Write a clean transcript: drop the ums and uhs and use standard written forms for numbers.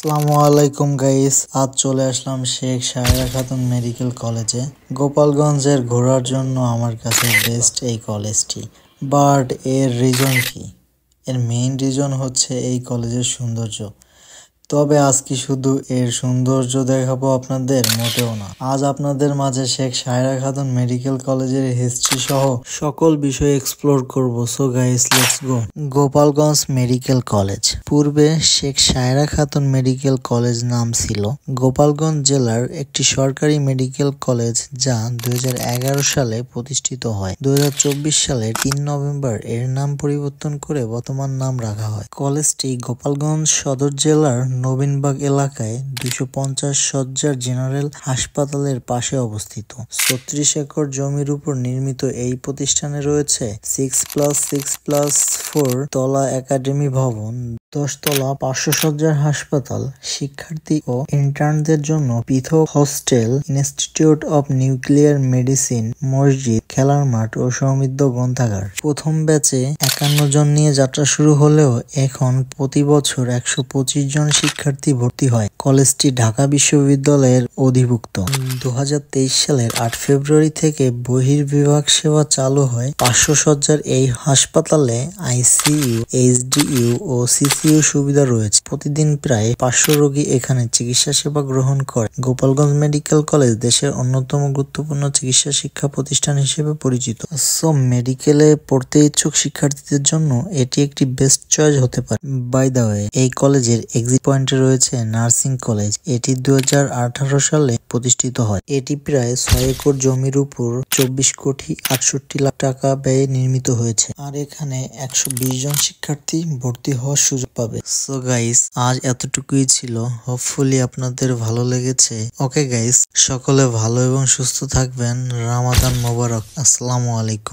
আসসালামু আলাইকুম গাইস, আজ চলে আসলাম শেখ সায়রা খাতুন মেডিকেল কলেজে। গোপালগঞ্জের ঘোরার জন্য আমার কাছে বেস্ট এই কলেজটি। বাট এর রিজন কি? এর মেইন রিজন হচ্ছে এই কলেজের সৌন্দর্য। তবে আজ কি শুধু এর সৌন্দর্য দেখাবো আপনাদের? মোটেও না। আজ আপনাদের মাঝে শেখ সায়রা খাতুন মেডিকেল কলেজের হিস্ট্রি সহ সকল বিষয় এক্সপ্লোর করব। So guys, let's go. Gopalganj medical college. পূর্বে শেখ সায়রা খাতুন মেডিকেল কলেজ নাম ছিল। গোপালগঞ্জ জেলার একটি সরকারি মেডিকেল কলেজ যা 2011 সালে প্রতিষ্ঠিত হয়। 2024 সালের 3 নভেম্বর এর নাম পরিবর্তন করে বর্তমান নাম রাখা হয়। কলেজটি গোপালগঞ্জ সদর জেলার নবীনবাগ এলাকায় 250 শয্যার জেনারেল হাসপাতালের পাশে অবস্থিত। 36 একর জমির উপর নির্মিত এই প্রতিষ্ঠানে রয়েছে 6+6+4 তলা একাডেমি ভবন, 10 তলা 500 শয্যার হাসপাতাল, শিক্ষার্থী ও ইন্টার্নদের জন্য পৃথক hostel, institute of nuclear medicine, মসজিদ, খেলার মাঠ ও সমৃদ্ধ গ্রন্থাগার। প্রথম ব্যাচে 51 জন নিয়ে যাত্রা শুরু হলেও এখন প্রতি বছর 125 জন শিক্ষার্থী ভর্তি হয়। কলেজটি ঢাকা বিশ্ববিদ্যালয়ের অধিভুক্ত। 2023 সালের 8 ফেব্রুয়ারি থেকে বহির্বিভাগ সেবা চালু হয়। 500 শয্যার এই হাসপাতালে আইসিইউ, এইচডিইউ ও সিসিইউ সুবিধা রয়েছে। প্রতিদিন প্রায় 500 রোগী এখানে চিকিৎসা সেবা গ্রহণ করে। গোপালগঞ্জ মেডিকেল কলেজ দেশের অন্যতম গুরুত্বপূর্ণ চিকিৎসা শিক্ষা প্রতিষ্ঠান হিসেবে পরিচিত। সো মেডিকেলে পড়তে ইচ্ছুক শিক্ষার্থীদের জন্য এটি একটি বেস্ট চয়েস হতে পারে। বাই দ্য ওয়ে, এই কলেজের এক্সিট পয়েন্টে রয়েছে নার্সিং কলেজ। এটি 2018 সালে প্রতিষ্ঠিত হয়। এটি প্রায় 6 একর জমির উপর 24 কোটি 68 লাখ টাকা ব্যয়ে নির্মিত হয়েছে। আর এখানে 120 জন শিক্ষার্থী ভর্তি হওয়ার সুযোগ পাবে। সো গাইস, আজ এতটুকুই ছিল। হোপফুলি আপনাদের ভালো লেগেছে। ওকে গাইস, সকলে ভালো এবং সুস্থ থাকবেন। রামাদান মোবারক। আসসালামু আলাইকুম।